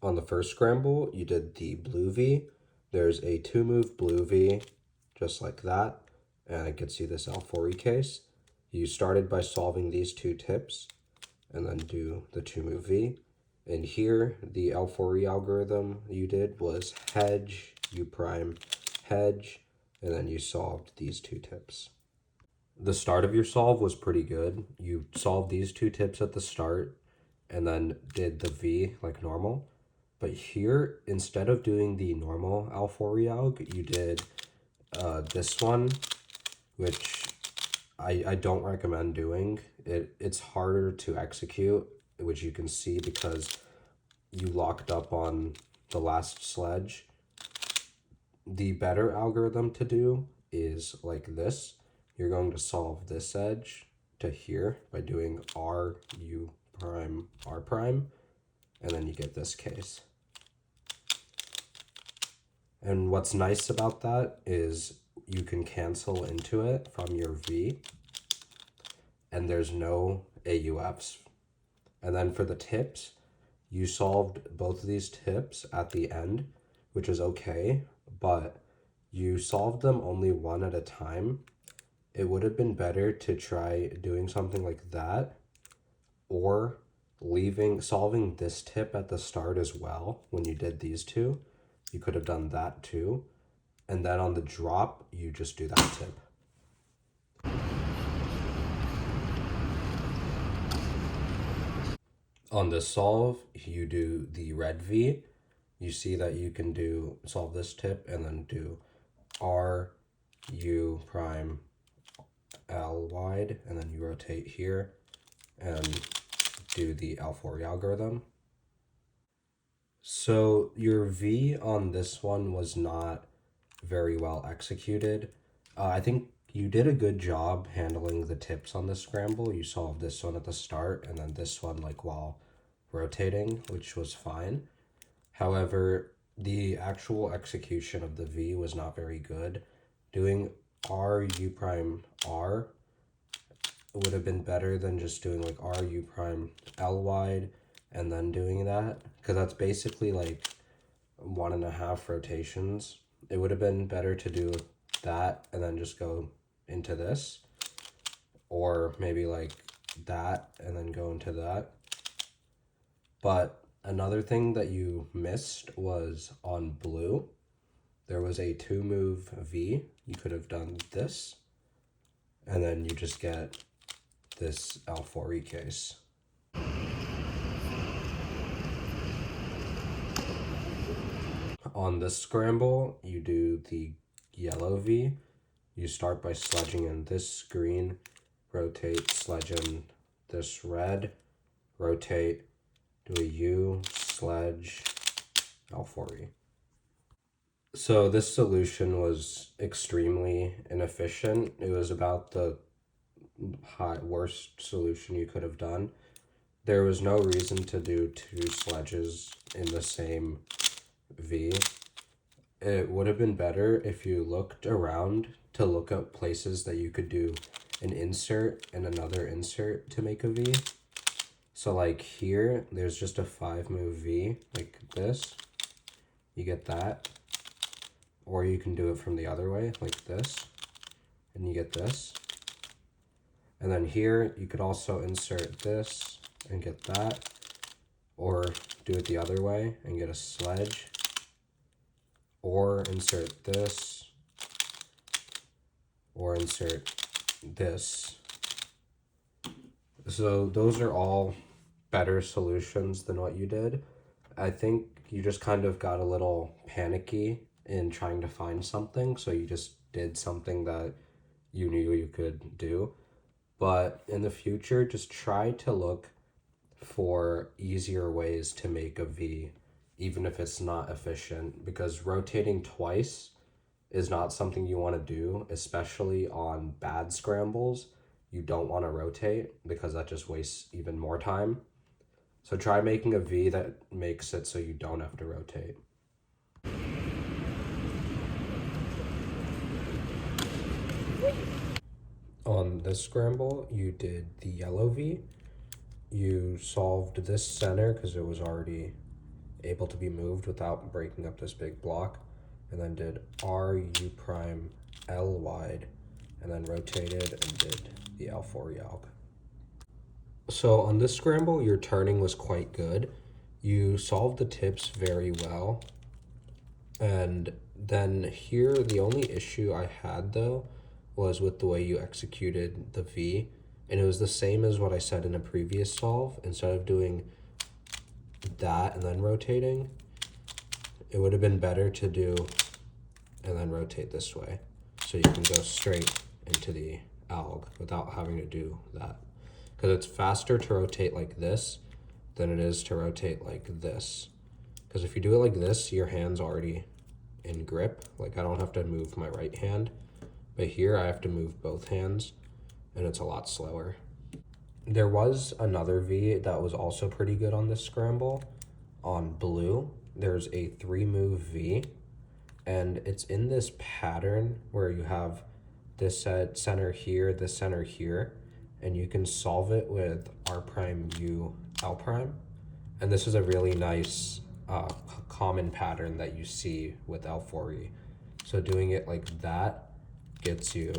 On the first scramble, you did the blue V. There's a 2-move blue V, just like that, and it gets you this L4E case. You started by solving these 2 tips, and then do the 2-move V. And here, the L4E algorithm you did was hedge, U prime, hedge, and then you solved these 2 tips. The start of your solve was pretty good. You solved these 2 tips at the start, and then did the V like normal. But here, instead of doing the normal L4 alg, you did this one, which I don't recommend doing. It's harder to execute, which you can see because you locked up on the last sledge. The better algorithm to do is like this. You're going to solve this edge to here by doing R, U prime, R prime, and then you get this case. And what's nice about that is you can cancel into it from your V, and there's no AUFs. And then for the tips, you solved both of these tips at the end, which is okay, but you solved them only one at a time. It would have been better to try doing something like that, or solving this tip at the start as well when you did these 2. You could have done that too. And then on the drop, you just do that tip. On this solve, you do the red V. You see that you can solve this tip and then do R, U prime, L wide, and then you rotate here and do the L4 algorithm. So your V on this one was not very well executed. I think you did a good job handling the tips on the scramble. You solved this one at the start and then this one like while rotating, which was fine. However, the actual execution of the V was not very good. Doing R, U prime, R would have been better than just doing like R, U prime, L wide, and then doing that, because that's basically like 1.5 rotations. It would have been better to do that and then just go into this, or maybe like that and then go into that. But another thing that you missed was on blue. There was a 2-move V. You could have done this, and then you just get this L4E case. On this scramble, you do the yellow V. You start by sledging in this green, rotate, sledge in this red, rotate, do a U, sledge, L4E. So this solution was extremely inefficient. It was about the worst solution you could have done. There was no reason to do 2 sledges in the same V. It would have been better if you looked around to look up places that you could do an insert and another insert to make a V. So like here, there's just a 5-move V, like this. You get that. Or you can do it from the other way, like this. And you get this. And then here, you could also insert this and get that. Or do it the other way and get a sledge. Or insert this. Or insert this. So those are all better solutions than what you did. I think you just kind of got a little panicky in trying to find something, so you just did something that you knew you could do. But in the future, just try to look for easier ways to make a V, even if it's not efficient, because rotating twice is not something you want to do, especially on bad scrambles. You don't want to rotate because that just wastes even more time. So try making a V that makes it so you don't have to rotate. On this scramble, you did the yellow V. You solved this center because it was already able to be moved without breaking up this big block, and then did RU prime L wide, and then rotated and did the L4 Yalg. So on this scramble, your turning was quite good. You solved the tips very well. And then here, the only issue I had though was with the way you executed the V. And it was the same as what I said in a previous solve. Instead of doing that and then rotating, it would have been better to do and then rotate this way. So you can go straight into the alg without having to do that. Because it's faster to rotate like this than it is to rotate like this. Because if you do it like this, your hand's already in grip. Like I don't have to move my right hand, but here I have to move both hands and it's a lot slower. There was another V that was also pretty good on this scramble. On blue, there's a 3-move V, and it's in this pattern where you have this center here, this center here, and you can solve it with R prime U L prime. And this is a really nice common pattern that you see with L4E. So doing it like that gets you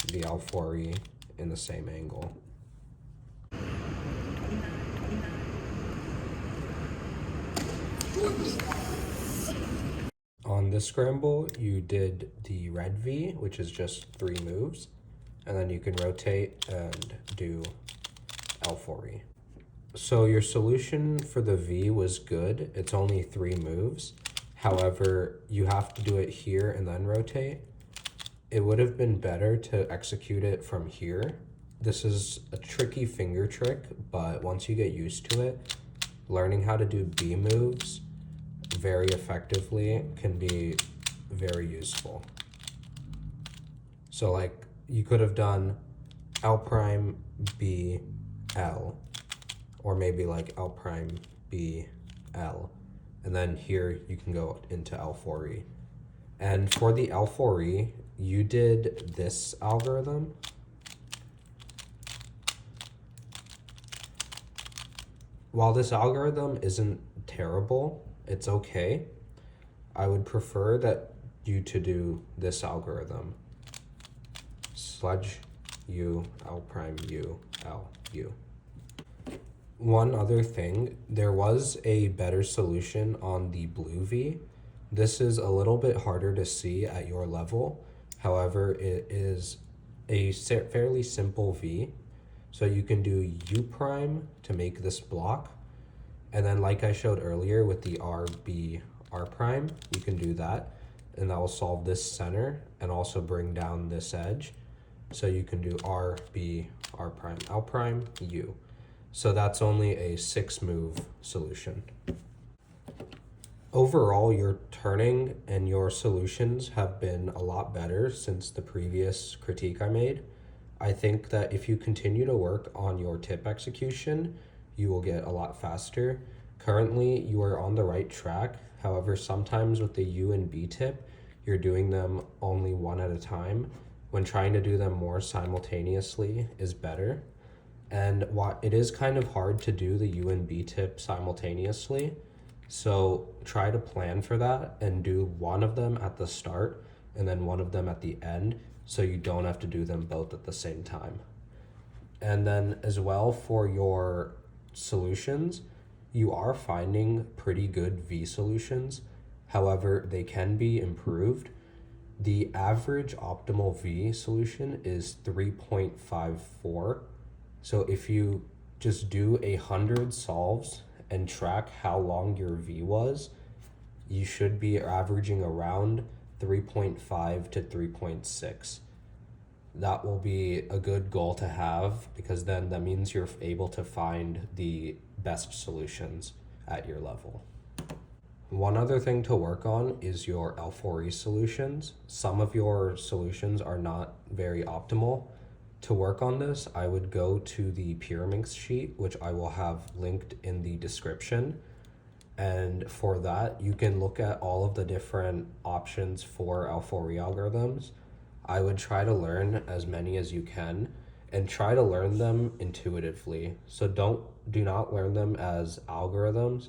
the L4E in the same angle. On this scramble, you did the red V, which is just 3 moves, and then you can rotate and do L4E. So your solution for the V was good. It's only 3 moves. However, you have to do it here and then rotate. It would have been better to execute it from here. This is a tricky finger trick, but once you get used to it, learning how to do B moves very effectively can be very useful. So like you could have done L prime B L, or maybe like L prime B L, and then here you can go into L4E. And for the L4E, you did this algorithm. While this algorithm isn't terrible, it's okay. I would prefer that you to do this algorithm. Sludge U, L prime U, L, U. One other thing, there was a better solution on the blue V. This is a little bit harder to see at your level. However, it is a fairly simple V. So you can do U prime to make this block. And then like I showed earlier with the R, B, R prime, you can do that. And that will solve this center and also bring down this edge. So you can do R, B, R prime, L prime, U. So that's only a 6-move solution. Overall, your turning and your solutions have been a lot better since the previous critique I made. I think that if you continue to work on your tip execution, you will get a lot faster. Currently, you are on the right track. However, sometimes with the U and B tip, you're doing them only one at a time, when trying to do them more simultaneously is better. And it is kind of hard to do the U and B tip simultaneously. So try to plan for that and do one of them at the start and then one of them at the end, so you don't have to do them both at the same time. And then as well for your solutions, you are finding pretty good V solutions. However, they can be improved. The average optimal V solution is 3.54. So if you just do 100 solves and track how long your V was, you should be averaging around 3.5 to 3.6. That will be a good goal to have, because then that means you're able to find the best solutions at your level. One other thing to work on is your L4E solutions. Some of your solutions are not very optimal. To work on this, I would go to the Treemek sheet, which I will have linked in the description. And for that, you can look at all of the different options for L4E algorithms. I would try to learn as many as you can and try to learn them intuitively. So do not learn them as algorithms.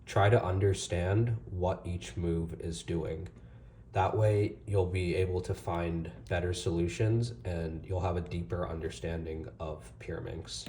try to understand what each move is doing. That way, you'll be able to find better solutions and you'll have a deeper understanding of pyraminx.